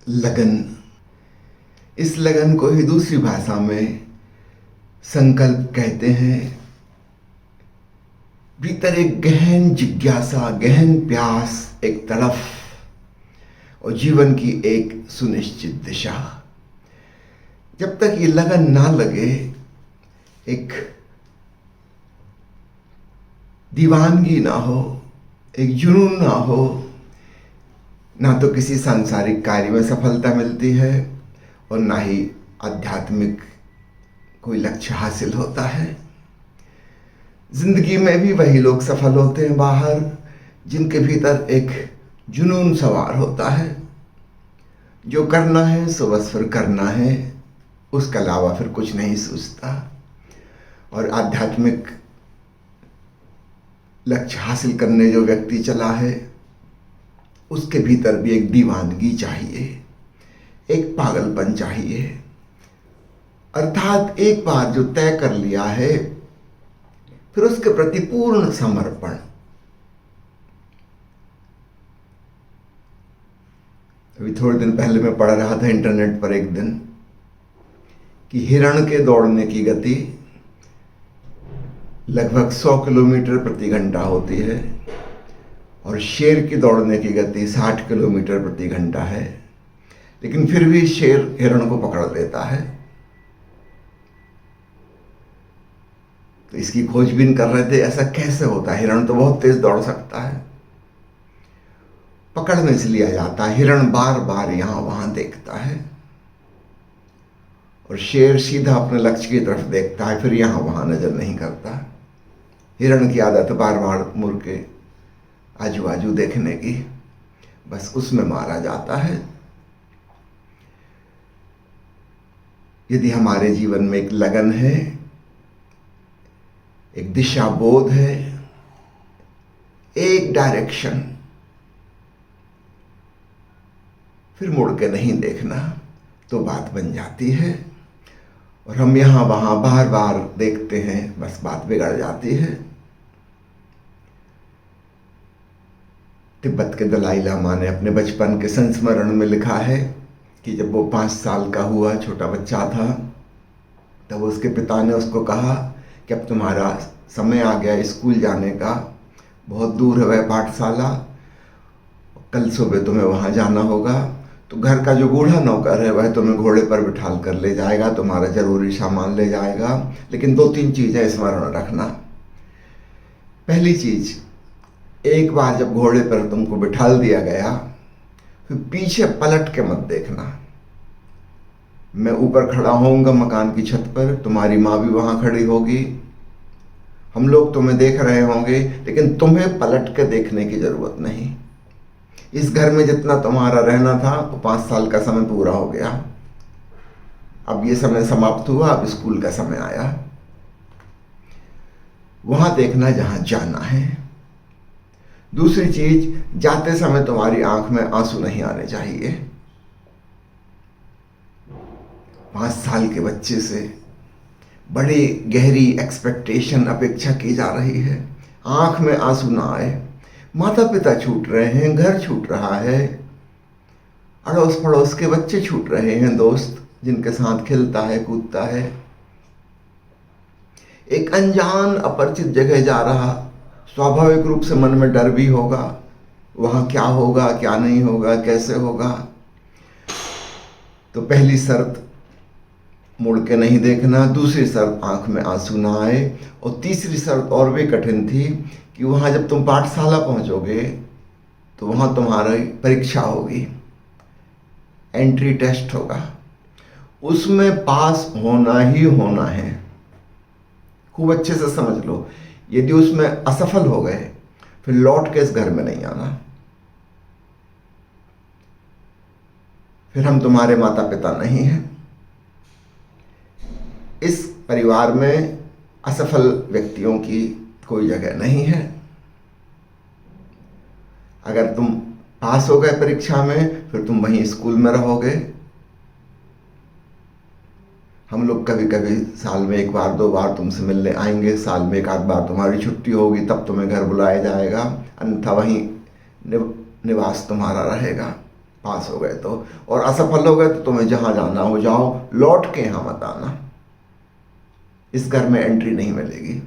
लगन। इस लगन को ही दूसरी भाषा में संकल्प कहते हैं। भीतर एक गहन जिज्ञासा, गहन प्यास, एक तड़फ और जीवन की एक सुनिश्चित दिशा। जब तक ये लगन ना लगे, एक दीवानगी ना हो, एक जुनून ना हो, ना तो किसी सांसारिक कार्य में सफलता मिलती है और ना ही आध्यात्मिक कोई लक्ष्य हासिल होता है। जिंदगी में भी वही लोग सफल होते हैं बाहर, जिनके भीतर एक जुनून सवार होता है। जो करना है सो बस फिर करना है, उसके अलावा फिर कुछ नहीं सोचता। और आध्यात्मिक लक्ष्य हासिल करने जो व्यक्ति चला है, उसके भीतर भी एक दीवानगी चाहिए, एक पागलपन चाहिए। अर्थात एक बार जो तय कर लिया है, फिर उसके प्रति पूर्ण समर्पण। अभी थोड़े दिन पहले मैं पढ़ रहा था इंटरनेट पर एक दिन कि हिरण के दौड़ने की गति लगभग 100 किलोमीटर प्रति घंटा होती है और शेर की दौड़ने की गति 60 किलोमीटर प्रति घंटा है, लेकिन फिर भी शेर हिरण को पकड़ लेता है। तो इसकी खोजबीन कर रहे थे, ऐसा कैसे होता है? हिरण तो बहुत तेज दौड़ सकता है। पकड़ में से लिया जाता है, हिरण बार बार यहां वहां देखता है और शेर सीधा अपने लक्ष्य की तरफ देखता है, फिर यहां वहां नजर नहीं करता। हिरण की आदत बार बार मुड़ के आजू बाजू देखने की, बस उसमें मारा जाता है। यदि हमारे जीवन में एक लगन है, एक दिशा बोध है, एक डायरेक्शन, फिर मुड़ के नहीं देखना, तो बात बन जाती है। और हम यहां वहां बार बार देखते हैं, बस बात बिगड़ जाती है। तिब्बत के दलाई लामा ने अपने बचपन के संस्मरण में लिखा है कि जब वो 5 साल का हुआ, छोटा बच्चा था, तब उसके पिता ने उसको कहा कि अब तुम्हारा समय आ गया स्कूल जाने का, बहुत दूर है वह पाठशाला, कल सुबह तुम्हें वहां जाना होगा। तो घर का जो बूढ़ा नौकर है वह तुम्हें घोड़े पर बिठाल कर ले जाएगा, तुम्हारा जरूरी सामान ले जाएगा, लेकिन 2-3 चीजें स्मरण रखना। पहली चीज, एक बार जब घोड़े पर तुमको बिठाल दिया गया, फिर पीछे पलट के मत देखना। मैं ऊपर खड़ा होऊंगा मकान की छत पर, तुम्हारी माँ भी वहां खड़ी होगी, हम लोग तुम्हें देख रहे होंगे, लेकिन तुम्हें पलट के देखने की जरूरत नहीं। इस घर में जितना तुम्हारा रहना था, वो 5 साल का समय पूरा हो गया, अब ये समय समाप्त हुआ, अब स्कूल का समय आया। वहां देखना जहां जाना है। दूसरी चीज, जाते समय तुम्हारी आंख में आंसू नहीं आने चाहिए। 5 साल के बच्चे से बड़ी गहरी एक्सपेक्टेशन, अपेक्षा की जा रही है, आंख में आंसू ना आए। माता पिता छूट रहे हैं, घर छूट रहा है, अड़ोस पड़ोस के बच्चे छूट रहे हैं, दोस्त जिनके साथ खेलता है, कूदता है। एक अनजान अपरिचित जगह जा रहा, स्वाभाविक रूप से मन में डर भी होगा, वहां क्या होगा, क्या नहीं होगा, कैसे होगा। तो पहली शर्त, मुड़ के नहीं देखना। दूसरी शर्त, आंख में आंसू ना आए। और तीसरी शर्त और भी कठिन थी कि वहां जब तुम पाठशाला पहुंचोगे तो वहां तुम्हारी परीक्षा होगी, एंट्री टेस्ट होगा, उसमें पास होना ही होना है। खूब अच्छे से समझ लो, यदि उसमें असफल हो गए, फिर लौट के इस घर में नहीं आना। फिर हम तुम्हारे माता पिता नहीं हैं। इस परिवार में असफल व्यक्तियों की कोई जगह नहीं है। अगर तुम पास हो गए परीक्षा में, फिर तुम वहीं स्कूल में रहोगे। हम लोग कभी कभी साल में 1 बार 2 बार तुमसे मिलने आएंगे, साल में 1 आध बार तुम्हारी छुट्टी होगी, तब तुम्हें घर बुलाया जाएगा, अन्यथा वहीं निवास तुम्हारा रहेगा। पास हो गए तो, और असफल हो गए तो तुम्हें जहां जाना हो जाओ, लौट के यहां मत आना, इस घर में एंट्री नहीं मिलेगी।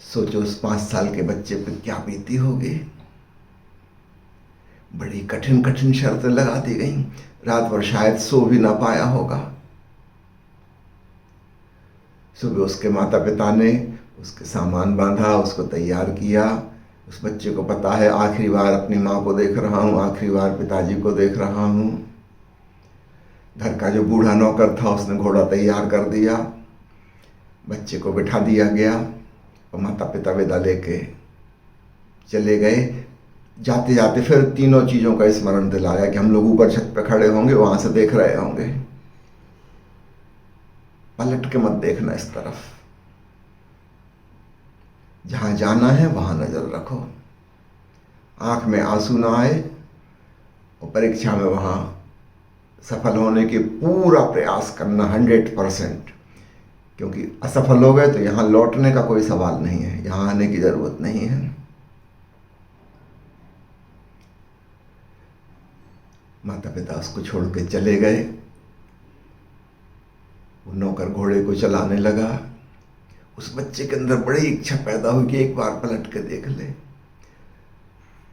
सोचो उस 5 साल के बच्चे पे क्या बीती होगी। बड़ी कठिन कठिन शर्तें लगा दी गई, रात भर शायद सो भी ना पाया होगा। सुबह उसके माता पिता ने उसके सामान बांधा, उसको तैयार किया। उस बच्चे को पता है आखिरी बार अपनी माँ को देख रहा हूँ, आखिरी बार पिताजी को देख रहा हूँ। घर का जो बूढ़ा नौकर था उसने घोड़ा तैयार कर दिया, बच्चे को बिठा दिया गया और माता पिता विदा लेके चले गए। जाते जाते फिर तीनों चीज़ों का स्मरण दिलाया कि हम लोग ऊपर छत पे खड़े होंगे, वहां से देख रहे होंगे, पलट के मत देखना इस तरफ, जहां जाना है वहां नजर रखो, आंख में आंसू ना आए, और परीक्षा में वहां सफल होने के पूरा प्रयास करना 100%, क्योंकि असफल हो गए तो यहां लौटने का कोई सवाल नहीं है, यहां आने की जरूरत नहीं है। माता पिता उसको छोड़ के चले गए। वो नौकर घोड़े को चलाने लगा। उस बच्चे के अंदर बड़ी इच्छा पैदा हुई कि एक बार पलट के देख ले,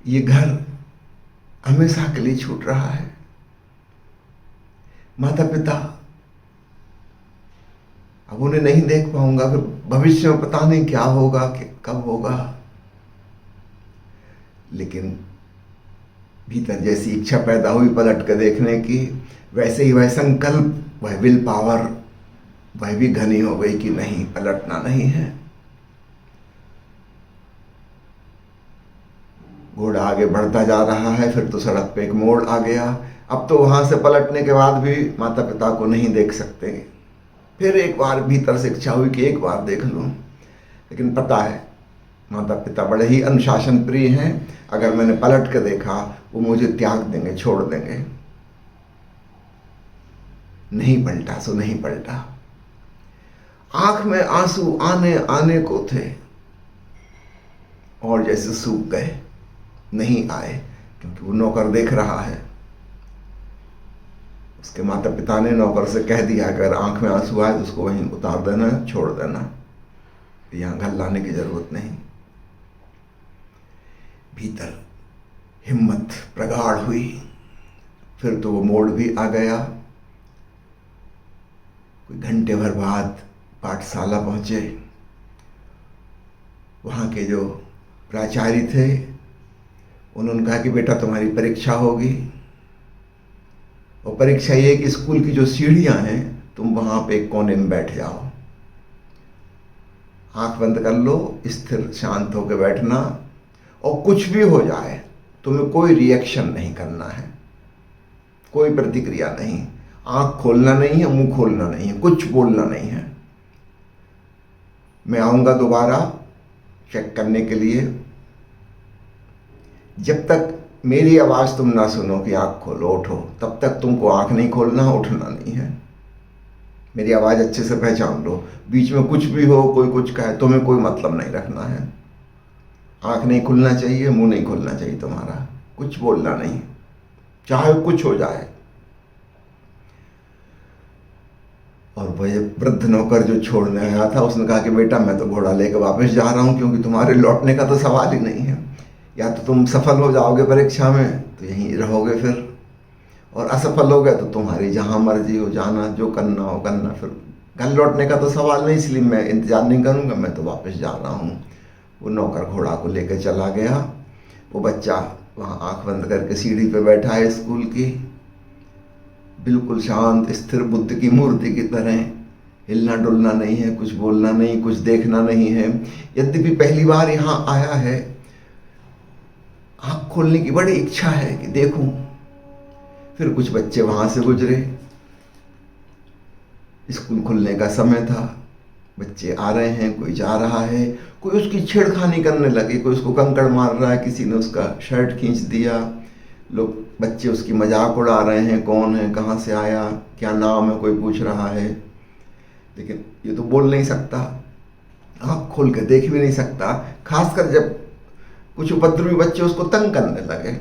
ये घर हमेशा के लिए छूट रहा है। माता पिता अब उन्हें नहीं देख पाऊंगा, फिर भविष्य में पता नहीं क्या होगा कि कब होगा। लेकिन भीतर जैसी इच्छा पैदा हुई पलट कर देखने की, वैसे ही वह संकल्प, वह विल पावर, वह भी घनी हो गई कि नहीं, पलटना नहीं है। घोड़ा आगे बढ़ता जा रहा है, फिर तो सड़क पे एक मोड़ आ गया। अब तो वहां से पलटने के बाद भी माता पिता को नहीं देख सकते। फिर एक बार भीतर से इच्छा हुई कि एक बार देख लूं, लेकिन पता है माता पिता बड़े ही अनुशासन प्रिय हैं, अगर मैंने पलट के देखा वो मुझे त्याग देंगे, छोड़ देंगे। नहीं पलटा सो नहीं पलटा। आंख में आंसू आने आने को थे और जैसे सूख गए, नहीं आए, क्योंकि वो नौकर देख रहा है। उसके माता पिता ने नौकर से कह दिया अगर आंख में आंसू आए तो उसको वहीं उतार देना, छोड़ देना, यहां घर लाने की जरूरत नहीं। भीतर हिम्मत प्रगाढ़ हुई। फिर तो वो मोड़ भी आ गया। कोई घंटे भर बाद पाठशाला पहुंचे। वहां के जो प्राचार्य थे उन्होंने कहा कि बेटा तुम्हारी परीक्षा होगी, और परीक्षा ये कि स्कूल की जो सीढ़ियां हैं तुम वहां पे एक कोने में बैठ जाओ, आंख बंद कर लो, स्थिर शांत होकर बैठना, और कुछ भी हो जाए तुम्हें कोई रिएक्शन नहीं करना है, कोई प्रतिक्रिया नहीं, आंख खोलना नहीं है, मुंह खोलना नहीं है, कुछ बोलना नहीं है। मैं आऊंगा दोबारा चेक करने के लिए, जब तक मेरी आवाज तुम ना सुनो कि आंख खोलो उठो, तब तक तुमको आंख नहीं खोलना, उठना नहीं है। मेरी आवाज अच्छे से पहचान लो, बीच में कुछ भी हो, कोई कुछ कहे, तुम्हें कोई मतलब नहीं रखना है। आंख नहीं खुलना चाहिए, मुंह नहीं खुलना चाहिए तुम्हारा, कुछ बोलना नहीं, चाहे कुछ हो जाए। और वह वृद्ध नौकर जो छोड़ने आया था उसने कहा कि बेटा मैं तो घोड़ा लेकर वापस जा रहा हूं, क्योंकि तुम्हारे लौटने का तो सवाल ही नहीं है। या तो तुम सफल हो जाओगे परीक्षा में तो यहीं रहोगे फिर, और असफल हो गए तो तुम्हारी जहां मर्जी हो जाना, जो करना हो करना, फिर घर लौटने का तो सवाल नहीं, इसलिए मैं इंतजार नहीं करूंगा, मैं तो वापस जा रहा हूं। वो नौकर घोड़ा को लेकर चला गया। वो बच्चा वहां आंख बंद करके सीढ़ी पे बैठा है स्कूल की, बिल्कुल शांत स्थिर बुद्ध की मूर्ति की तरह, हिलना डुलना नहीं है, कुछ बोलना नहीं, कुछ देखना नहीं है। यद्यपि पहली बार यहाँ आया है, आंख खोलने की बड़ी इच्छा है कि देखूं। फिर कुछ बच्चे वहां से गुजरे, स्कूल खुलने का समय था, बच्चे आ रहे हैं, कोई जा रहा है, कोई उसकी छेड़खानी करने लगे, कोई उसको कंकड़ मार रहा है, किसी ने उसका शर्ट खींच दिया, लोग बच्चे उसकी मजाक उड़ा रहे हैं, कौन है, कहाँ से आया, क्या नाम है, कोई पूछ रहा है। लेकिन ये तो बोल नहीं सकता, आँख खोल के देख भी नहीं सकता, खासकर जब कुछ उपद्रवी बच्चे उसको तंग करने लगे।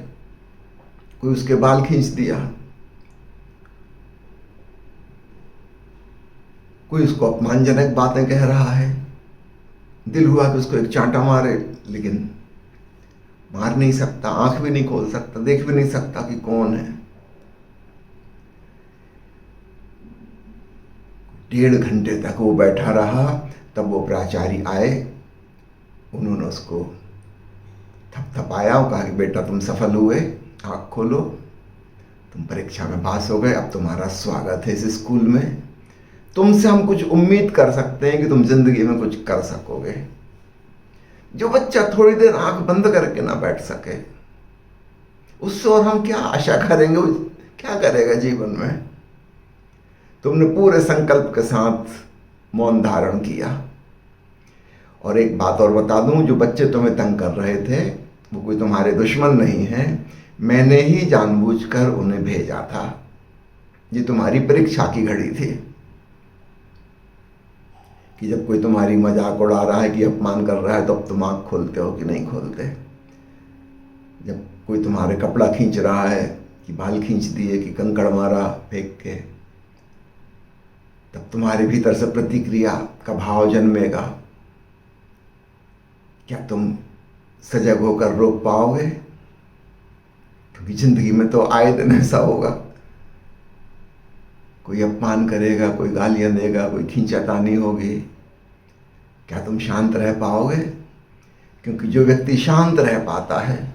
कोई उसके बाल खींच दिया, कोई उसको अपमानजनक बातें कह रहा है, दिल हुआ कि उसको एक चांटा मारे, लेकिन मार नहीं सकता, आंख भी नहीं खोल सकता, देख भी नहीं सकता कि कौन है। 1.5 घंटे तक वो बैठा रहा। तब वो प्राचार्य आए, उन्होंने उसको थपथपाया और कहा कि बेटा तुम सफल हुए, आँख खोलो, तुम परीक्षा में पास हो गए, अब तुम्हारा स्वागत है इस स्कूल में। तुमसे हम कुछ उम्मीद कर सकते हैं कि तुम जिंदगी में कुछ कर सकोगे। जो बच्चा थोड़ी देर आंख बंद करके ना बैठ सके, उससे और हम क्या आशा करेंगे, वो क्या करेगा जीवन में। तुमने पूरे संकल्प के साथ मौन धारण किया। और एक बात और बता दूं, जो बच्चे तुम्हें तंग कर रहे थे वो कोई तुम्हारे दुश्मन नहीं है, मैंने ही जानबूझकर उन्हें भेजा था। ये तुम्हारी परीक्षा की घड़ी थी कि जब कोई तुम्हारी मजाक उड़ा रहा है, कि अपमान कर रहा है, तो अब तुम आँख खोलते हो कि नहीं खोलते। जब कोई तुम्हारे कपड़ा खींच रहा है, कि बाल खींच दिए, कि कंकड़ मारा फेंक के, तब तुम्हारे भीतर से प्रतिक्रिया का भाव जन्मेगा। क्या तुम सजग होकर रोक पाओगे? क्योंकि जिंदगी में तो आए दिन ऐसा होगा, कोई अपमान करेगा, कोई गालियां देगा, कोई खींचातानी होगी। क्या तुम शांत रह पाओगे? क्योंकि जो व्यक्ति शांत रह पाता है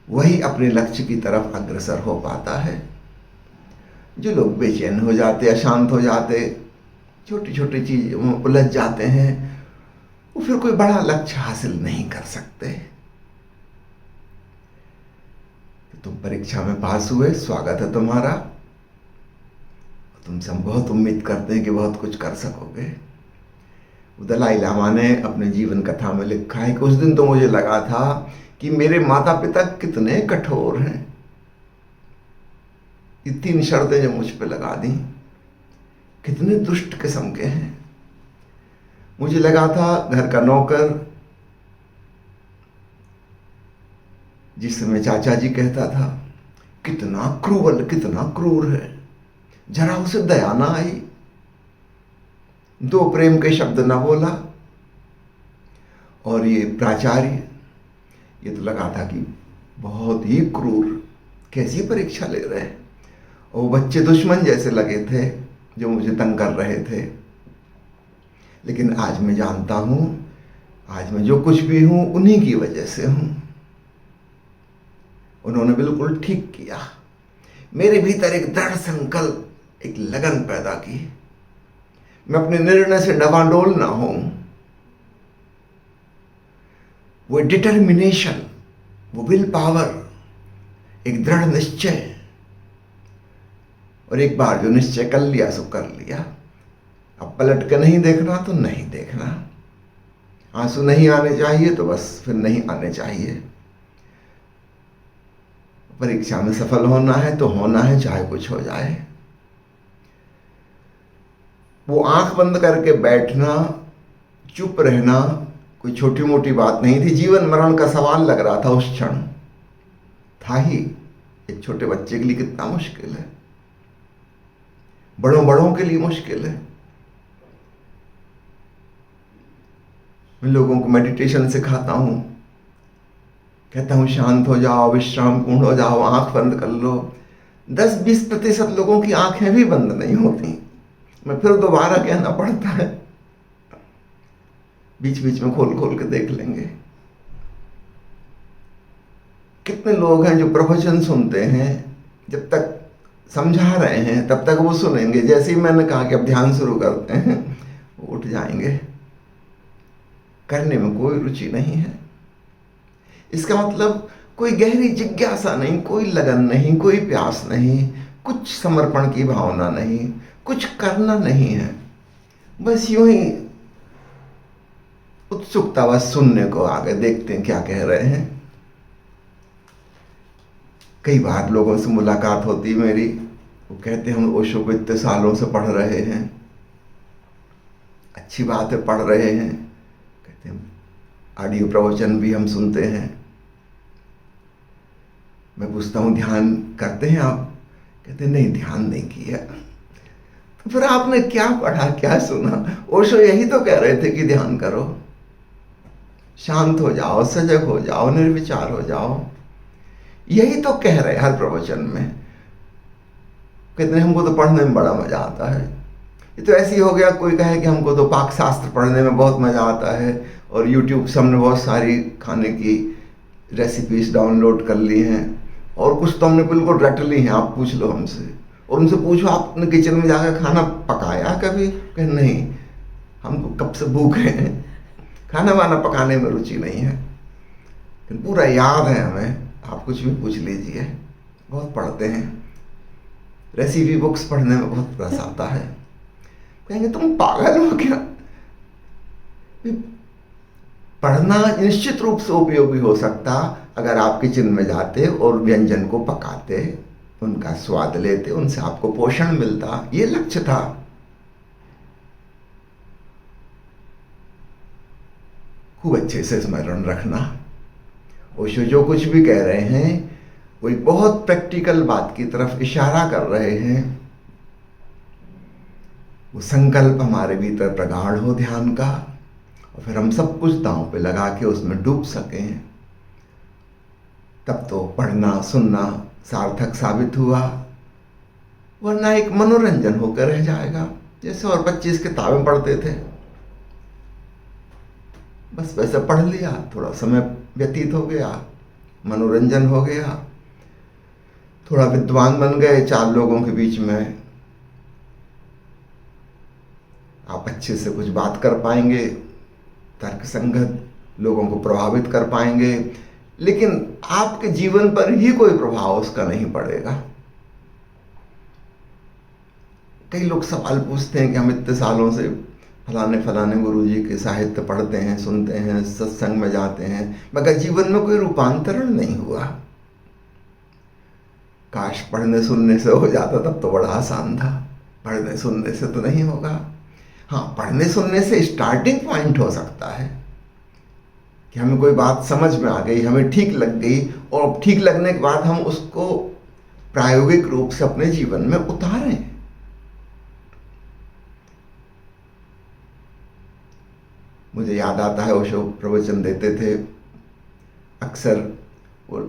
वही अपने लक्ष्य की तरफ अग्रसर हो पाता है। जो लोग बेचैन हो जाते, अशांत हो जाते, छोटी छोटी चीजों में उलझ जाते हैं, वो फिर कोई बड़ा लक्ष्य हासिल नहीं कर सकते। तुम परीक्षा में पास हुए, स्वागत है तुम्हारा। तुमसे हम बहुत उम्मीद करते हैं कि बहुत कुछ कर सकोगे। दलाई लामा ने अपने जीवन कथा में लिखा है कि उस दिन तो मुझे लगा था कि मेरे माता पिता कितने कठोर हैं, ये 3 शर्तें जो मुझ पे लगा दी, कितने दुष्ट किस्म के हैं। मुझे लगा था घर का नौकर, जिस समय चाचा जी कहता था कितना क्रूवल, कितना क्रूर है, जरा उसे दया ना आई, 2 प्रेम के शब्द ना बोला। और ये प्राचार्य, ये तो लगा था कि बहुत ही क्रूर, कैसी परीक्षा ले रहे हैं। और बच्चे दुश्मन जैसे लगे थे जो मुझे तंग कर रहे थे। लेकिन आज मैं जानता हूं, आज मैं जो कुछ भी हूं उन्हीं की वजह से हूं। उन्होंने बिल्कुल ठीक किया। मेरे भीतर एक दृढ़ संकल्प, एक लगन पैदा की। मैं अपने निर्णय से डवाडोल ना हूं। वो डिटर्मिनेशन, वो विल पावर, एक दृढ़ निश्चय। और एक बार जो निश्चय कर लिया सो कर लिया। अब पलट के नहीं देखना तो नहीं देखना। आंसू नहीं आने चाहिए तो बस फिर नहीं आने चाहिए। परीक्षा में सफल होना है तो होना है, चाहे कुछ हो जाए। वो आंख बंद करके बैठना, चुप रहना कोई छोटी मोटी बात नहीं थी। जीवन मरण का सवाल लग रहा था उस क्षण, था ही। एक छोटे बच्चे के लिए कितना मुश्किल है, बड़ों के लिए मुश्किल है। मैं लोगों को मेडिटेशन सिखाता हूं, कहता हूं शांत हो जाओ, विश्राम पूर्ण हो जाओ, आंख बंद कर लो। 10-20% लोगों की आंखें भी बंद नहीं होती। मैं फिर दोबारा कहना पड़ता है, बीच बीच में खोल खोल के देख लेंगे। कितने लोग हैं जो प्रवचन सुनते हैं, जब तक समझा रहे हैं तब तक वो सुनेंगे, जैसे ही मैंने कहा कि अब ध्यान शुरू करते हैं वो उठ जाएंगे। करने में कोई रुचि नहीं है। इसका मतलब कोई गहरी जिज्ञासा नहीं, कोई लगन नहीं, कोई प्यास नहीं, कुछ समर्पण की भावना नहीं, कुछ करना नहीं है। बस यूं ही उत्सुकता, बस सुनने को आगे, देखते हैं क्या कह रहे हैं। कई बार लोगों से मुलाकात होती मेरी, वो कहते हैं हम ओशो को इतने सालों से पढ़ रहे हैं। अच्छी बात है, पढ़ रहे हैं। कहते हैं ऑडियो प्रवचन भी हम सुनते हैं। मैं पूछता हूँ ध्यान करते हैं आप? कहते नहीं, ध्यान नहीं किया। तो फिर आपने क्या पढ़ा, क्या सुना? ओशो यही तो कह रहे थे कि ध्यान करो, शांत हो जाओ, सजग हो जाओ, निर्विचार हो जाओ। यही तो कह रहे हर प्रवचन में। कहते हैं हमको तो पढ़ने में बड़ा मजा आता है। ये तो ऐसे ही हो गया, कोई कहे कि हमको तो पाक शास्त्र पढ़ने में बहुत मजा आता है और यूट्यूब से हमने बहुत सारी खाने की रेसिपीज डाउनलोड कर ली हैं और कुछ तो हमने बिल्कुल रट ली हैं, आप पूछ लो हमसे। और उनसे पूछो आपने किचन में जाकर खाना पकाया कभी? कहे नहीं, हमको कब से भूखे हैं, खाना वाना पकाने में रुचि नहीं है। पूरा याद है हमें, आप कुछ भी पूछ लीजिए। बहुत पढ़ते हैं, रेसिपी बुक्स पढ़ने में बहुत रस आता है। कहेंगे तुम पागल हो क्या? पढ़ना निश्चित रूप से उपयोगी हो सकता अगर आप किचन में जाते और व्यंजन को पकाते, उनका स्वाद लेते, उनसे आपको पोषण मिलता। ये लक्ष्य था। खूब अच्छे से स्मरण रखना। ओशो जो कुछ भी कह रहे हैं वो एक बहुत प्रैक्टिकल बात की तरफ इशारा कर रहे हैं। वो संकल्प हमारे भीतर प्रगाढ़ हो ध्यान का, और फिर हम सब कुछ दांव पे लगा के उसमें डूब सकें। तब तो पढ़ना सुनना सार्थक साबित हुआ, वरना एक मनोरंजन होकर रह जाएगा। जैसे और 25 किताबें पढ़ते थे, बस वैसे पढ़ लिया, थोड़ा समय व्यतीत हो गया, मनोरंजन हो गया, थोड़ा विद्वान बन गए 4 लोगों के बीच में। आप अच्छे से कुछ बात कर पाएंगे, तर्क संगत, लोगों को प्रभावित कर पाएंगे, लेकिन आपके जीवन पर ही कोई प्रभाव उसका नहीं पड़ेगा। कई लोग सवाल पूछते हैं कि हम इतने सालों से फलाने फलाने गुरुजी के साहित्य पढ़ते हैं, सुनते हैं, सत्संग में जाते हैं, मगर जीवन में कोई रूपांतरण नहीं हुआ। काश पढ़ने सुनने से हो जाता, तब तो बड़ा आसान था। पढ़ने सुनने से तो नहीं होगा। हाँ, पढ़ने सुनने से स्टार्टिंग पॉइंट हो सकता है कि हमें कोई बात समझ में आ गई, हमें ठीक लग गई, और ठीक लगने के बाद हम उसको प्रायोगिक रूप से अपने जीवन में उतारें। मुझे याद आता है ओशो प्रवचन देते थे, अक्सर वो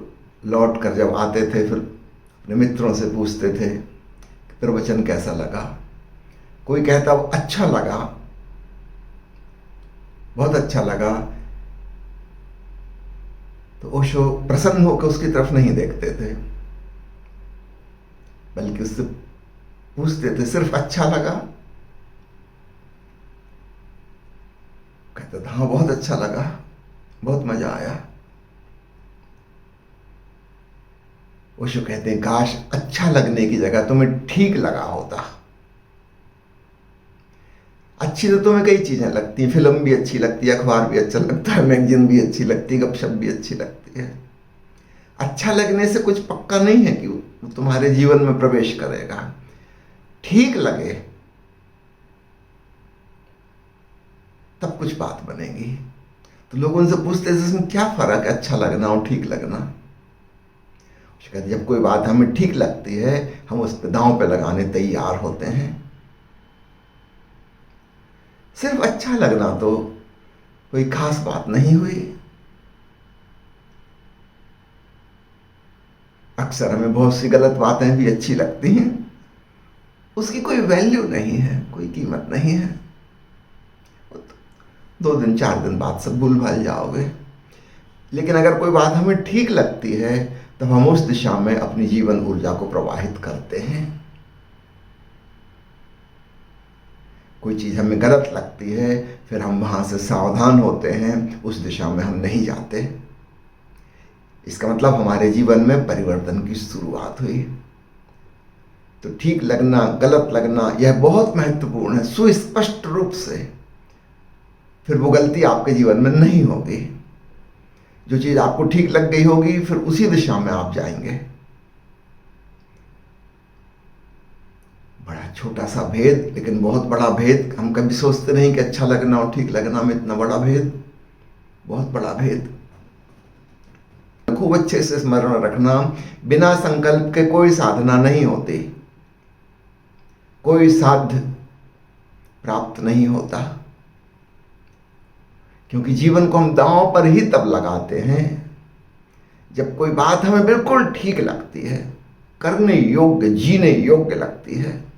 लौट कर जब आते थे फिर अपने मित्रों से पूछते थे प्रवचन कैसा लगा। कोई कहता वो अच्छा लगा, बहुत अच्छा लगा, तो ओशो प्रसन्न होकर उसकी तरफ नहीं देखते थे, बल्कि उससे पूछते थे सिर्फ अच्छा लगा? कहता था हाँ बहुत अच्छा लगा, बहुत मजा आया। ओशो कहते हैं काश अच्छा लगने की जगह तुम्हें ठीक लगा होता। अच्छी तो तुम्हें कई चीजें लगती हैं, फिल्म भी अच्छी लगती है, अखबार भी अच्छा लगता है, मैगजीन भी अच्छी लगती है, गपशप भी अच्छी लगती है। अच्छा लगने से कुछ पक्का नहीं है कि वो तुम्हारे जीवन में प्रवेश करेगा। ठीक लगे तब कुछ बात बनेगी। तो लोग उनसे पूछते हैं इसमें क्या फर्क है अच्छा लगना और ठीक लगना? कहते जब कोई बात हमें ठीक लगती है हम उस पर दांव पे लगाने तैयार होते हैं। सिर्फ अच्छा लगना तो कोई खास बात नहीं हुई। अक्सर हमें बहुत सी गलत बातें भी अच्छी लगती हैं, उसकी कोई वैल्यू नहीं है, कोई कीमत नहीं है। 2 दिन 4 दिन बाद सब भूल भाल जाओगे। लेकिन अगर कोई बात हमें ठीक लगती है तब हम उस दिशा में अपनी जीवन ऊर्जा को प्रवाहित करते हैं। कोई चीज़ हमें गलत लगती है फिर हम वहाँ से सावधान होते हैं, उस दिशा में हम नहीं जाते। इसका मतलब हमारे जीवन में परिवर्तन की शुरुआत हुई। तो ठीक लगना गलत लगना यह बहुत महत्वपूर्ण है, सुस्पष्ट रूप से। फिर वो गलती आपके जीवन में नहीं होगी। जो चीज़ आपको ठीक लग गई होगी फिर उसी दिशा में आप जाएंगे। बड़ा छोटा सा भेद लेकिन बहुत बड़ा भेद। हम कभी सोचते नहीं कि अच्छा लगना और ठीक लगना में इतना बड़ा भेद, बहुत बड़ा भेद। खूब अच्छे से स्मरण रखना, बिना संकल्प के कोई साधना नहीं होती, कोई साध्य प्राप्त नहीं होता। क्योंकि जीवन को हम दांव पर ही तब लगाते हैं जब कोई बात हमें बिल्कुल ठीक लगती है, करने योग्य, जीने योग्य लगती है।